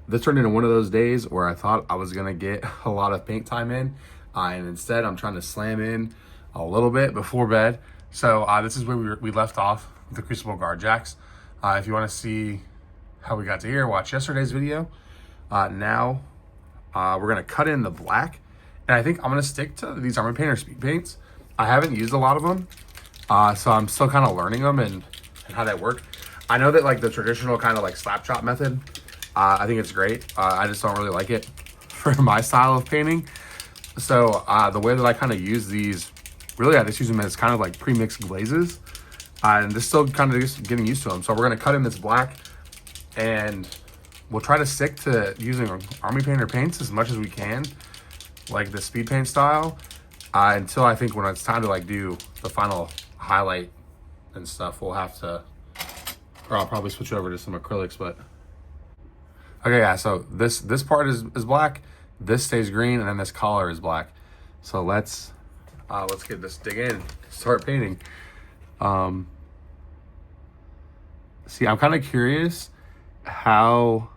This turned into one of those days where I thought I was gonna get a lot of paint time in, and instead I'm trying to slam in a little bit before bed. So this is where we left off with the Crucible Guard jacks. If you want to see how we got to here, watch yesterday's video. Now we're gonna cut in the black, and I think I'm gonna stick to these Armor Painter speed paints. I haven't used a lot of them, so I'm still kind of learning them and how they work. I know that like the traditional kind of like slap chop method, I think it's great. I just don't really like it for my style of painting. So the way that I kind of use these, really I just use them as kind of like pre-mixed glazes. And just still kind of just getting used to them. So we're gonna cut in this black, and we'll try to stick to using Army Painter paints as much as we can, like the speed paint style, until I think when it's time to like do the final highlight and stuff, we'll have to, or I'll probably switch over to some acrylics. But okay, yeah, so this part is black, this stays green, and then this collar is black. So let's get this, dig in, start painting. See, I'm kind of curious how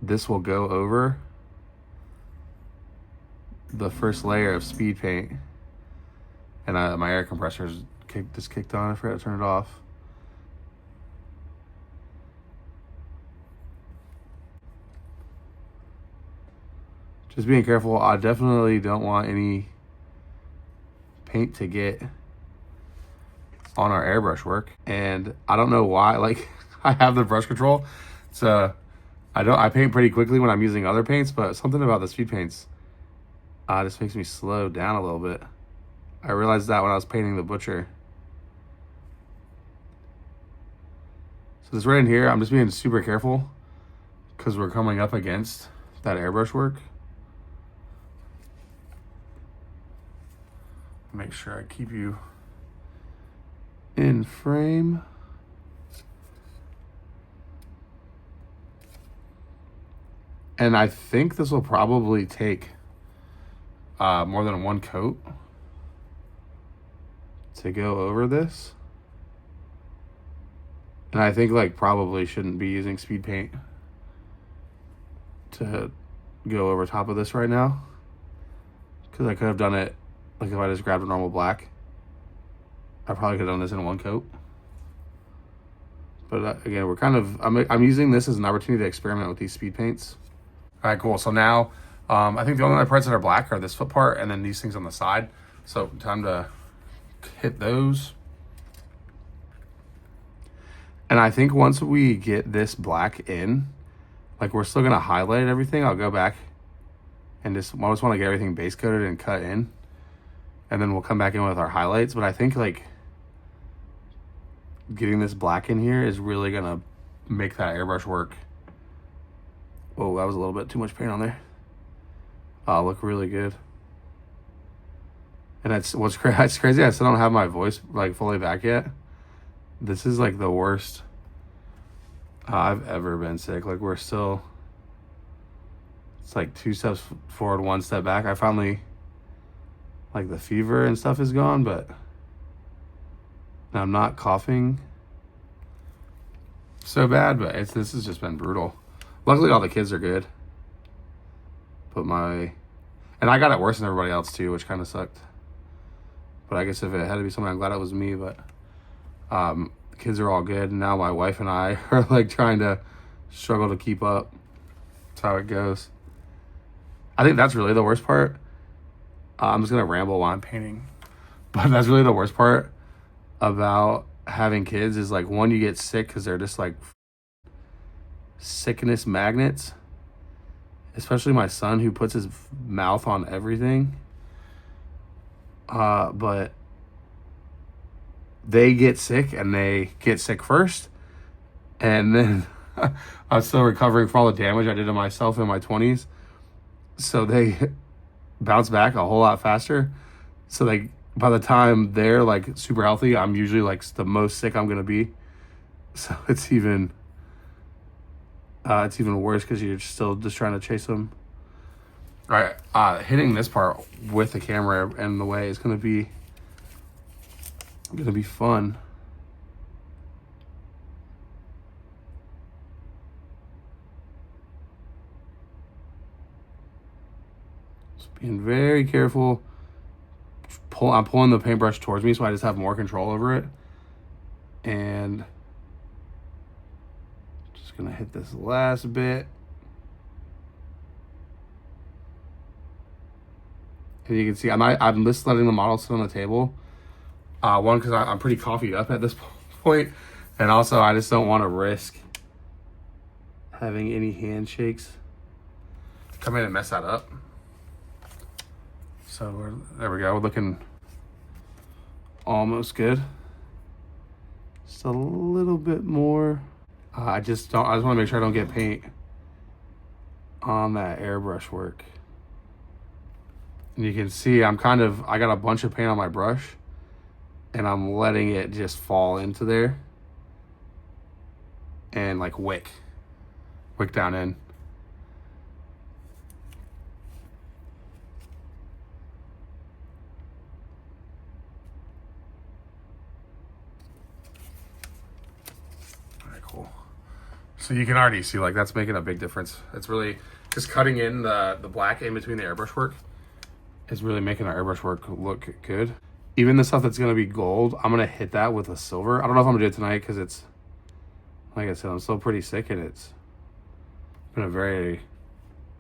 this will go over the first layer of speed paint. And my air compressor's just kicked on. I forgot to turn it off. Just being careful. I definitely don't want any paint to get on our airbrush work. And I don't know why, like I have the brush control, so I paint pretty quickly when I'm using other paints, but something about the speed paints just makes me slow down a little bit. I realized that when I was painting the butcher. So this right in here, I'm just being super careful because we're coming up against that airbrush work. Make sure I keep you in frame. And I think this will probably take more than one coat to go over this. And I think like probably shouldn't be using speed paint to go over top of this right now, because I could have done it like if I just grabbed a normal black. I probably could have done this in one coat. But again, we're kind of, I'm using this as an opportunity to experiment with these speed paints. All right, cool. So now I think the only other parts that are black are this foot part and then these things on the side. So time to hit those. And I think once we get this black in, like we're still gonna highlight everything. I'll go back and I just want to get everything base coated and cut in. And then we'll come back in with our highlights. But I think like getting this black in here is really gonna make that airbrush work. Oh, that was a little bit too much paint on there. Look really good. And it's crazy. I still don't have my voice like fully back yet. This is like the worst I've ever been sick. Like we're still, it's like 2 steps forward, 1 step back. I finally, like the fever and stuff is gone, but I'm not coughing so bad, but this has just been brutal. Luckily all the kids are good. But and I got it worse than everybody else too, which kind of sucked. But I guess if it had to be something, I'm glad it was me. But the kids are all good. And now my wife and I are like trying to struggle to keep up. That's how it goes. I think that's really the worst part. I'm just going to ramble while I'm painting. But that's really the worst part about having kids is like, one, you get sick because they're just like sickness magnets. Especially my son, who puts his mouth on everything. But they get sick, and they get sick first. And then I'm still recovering from all the damage I did to myself in my 20s. So they bounce back a whole lot faster. So like by the time they're like super healthy, I'm usually like the most sick I'm going to be. So it's even worse because you're still just trying to chase them. All right, hitting this part with the camera in the way is gonna be fun. Just being very careful. I'm pulling the paintbrush towards me so I just have more control over it. And just gonna hit this last bit. And you can see I'm just letting the model sit on the table. One, because I'm pretty coffeeed up at this point. And also I just don't want to risk having any handshakes come in and mess that up. So there we go. We're looking almost good. Just a little bit more. I just want to make sure I don't get paint on that airbrush work. And you can see I got a bunch of paint on my brush and I'm letting it just fall into there and like wick down in. All right, cool. So you can already see like that's making a big difference. It's really just cutting in the black in between the airbrush work is really making our airbrush work look good. Even the stuff that's gonna be gold, I'm gonna hit that with a silver. I don't know if I'm gonna do it tonight because it's, like I said, I'm still pretty sick and it's been a very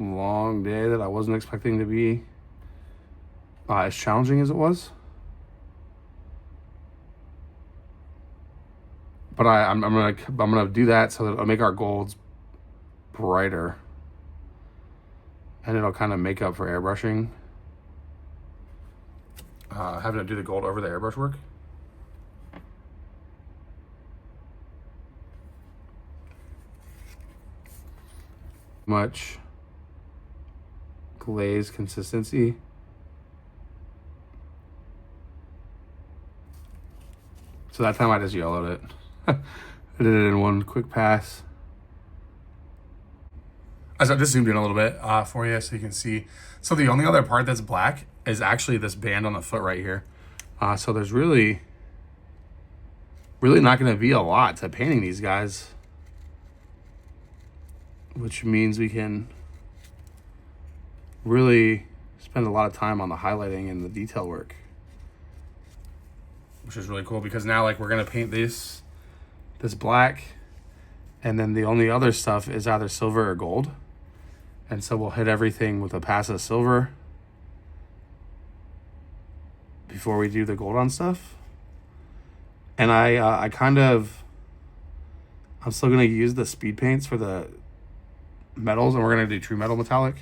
long day that I wasn't expecting to be as challenging as it was. But I'm gonna do that so that it'll make our golds brighter, and it'll kind of make up for airbrushing. Having to do the gold over the airbrush work. Much glaze consistency. So that time I just yellowed it. I did it in one quick pass. So I just zoomed in a little bit for you so you can see. So the only other part that's black is actually this band on the foot right here. So there's really not going to be a lot to painting these guys, which means we can really spend a lot of time on the highlighting and the detail work, which is really cool because now like we're going to paint this black, and then the only other stuff is either silver or gold. And so we'll hit everything with a pass of silver before we do the gold on stuff. And I'm still gonna use the speed paints for the metals, and we're gonna do true metal metallic.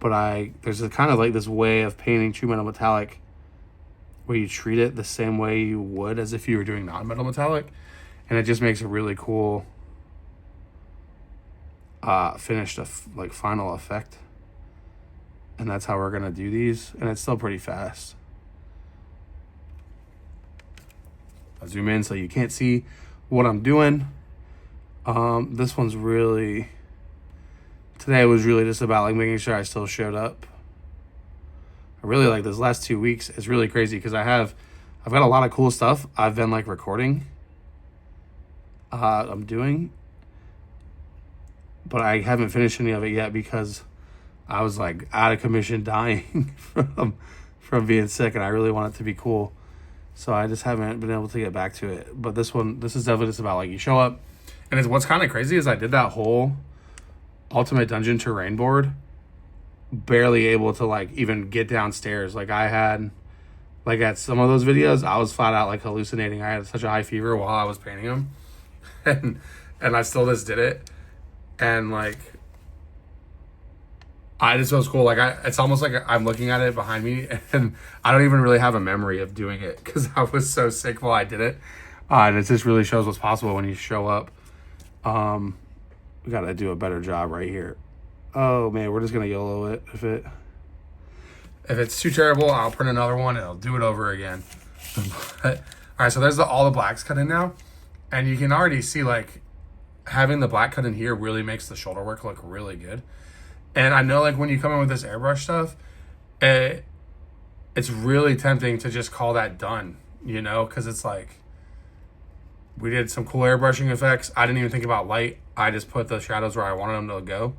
But there's a kind of like this way of painting true metal metallic where you treat it the same way you would as if you were doing non-metal metallic, and it just makes a really cool finished like final effect. And that's how we're gonna do these, and it's still pretty fast. I'll zoom in so you can't see what I'm doing. This one's really, today was really just about like making sure I still showed up. I really like this last 2 weeks. It's really crazy because I've got a lot of cool stuff I've been like recording. I'm doing, but I haven't finished any of it yet because I was like out of commission dying from being sick, and I really want it to be cool. So I just haven't been able to get back to it. But this is definitely just about like you show up. And what's kind of crazy is I did that whole Ultimate Dungeon terrain board barely able to like even get downstairs. Like I had, like at some of those videos, I was flat out like hallucinating. I had such a high fever while I was painting them. And I still just did it. And like, I just feels cool. Like it's almost like I'm looking at it behind me, and I don't even really have a memory of doing it because I was so sick while I did it. And it just really shows what's possible when you show up. We gotta do a better job right here. Oh man, we're just gonna YOLO it. If it's too terrible, I'll print another one and I'll do it over again. All right, so there's all the blacks cut in now, and you can already see like having the black cut in here really makes the shoulder work look really good. And I know like when you come in with this airbrush stuff, it's really tempting to just call that done, you know, because it's like we did some cool airbrushing effects. I didn't even think about light. I just put the shadows where I wanted them to go.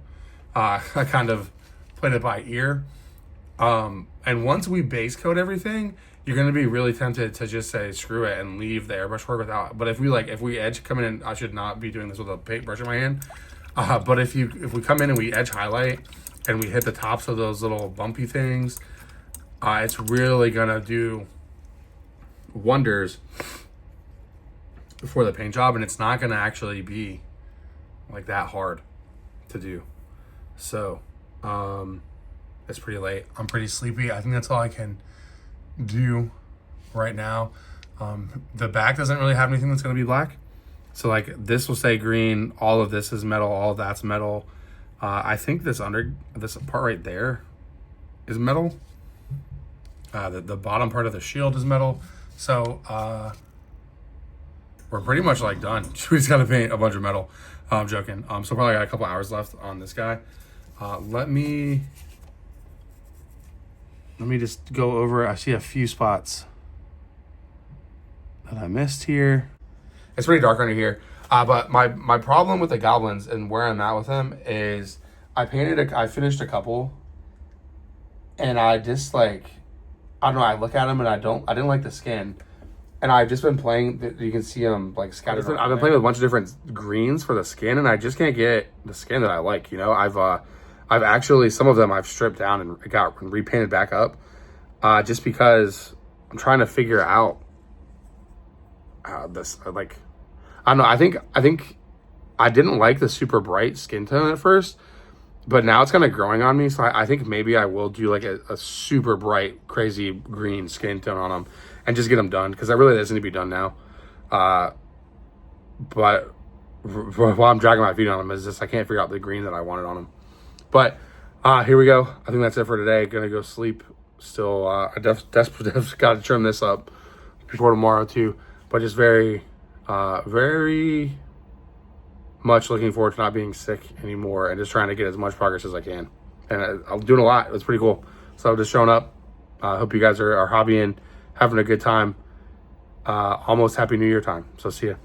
I kind of played it by ear. And once we base coat everything, you're gonna be really tempted to just say screw it and leave the airbrush work without. But if we edge come in, I should not be doing this with a paintbrush in my hand. But if we come in and we edge highlight and we hit the tops of those little bumpy things, it's really gonna do wonders for the paint job, and it's not gonna actually be like that hard to do. So it's pretty late. I'm pretty sleepy. I think that's all I can do right now. The back doesn't really have anything that's gonna be black. So like this will stay green. All of this is metal. All of that's metal. I think this part right there is metal. The bottom part of the shield is metal. So we're pretty much like done. We just gotta paint a bunch of metal. I'm joking. So probably got a couple hours left on this guy. Let me just go over. I see a few spots that I missed here. It's pretty dark under here. But my problem with the goblins and where I'm at with them is I finished a couple, and I just like, I don't know, I look at them and I didn't like the skin. And I've just been playing, you can see them like scattered. I've been playing with a bunch of different greens for the skin, and I just can't get the skin that I like, you know? I've actually, some of them I've stripped down and got repainted back up, just because I'm trying to figure out this, like, I don't know, I think I didn't like the super bright skin tone at first, but now it's kind of growing on me, so I think maybe I will do like a super bright, crazy green skin tone on them and just get them done, because that really doesn't need to be done now. But while I'm dragging my feet on them, is just I can't figure out the green that I wanted on them. But here we go. I think that's it for today. Gonna go sleep. Still, I desperately got to trim this up before tomorrow too. But just very much looking forward to not being sick anymore and just trying to get as much progress as I can. And I'm doing a lot. It's pretty cool. So just showing up. Hope you guys are hobbying, having a good time. Almost Happy New Year time. So see ya.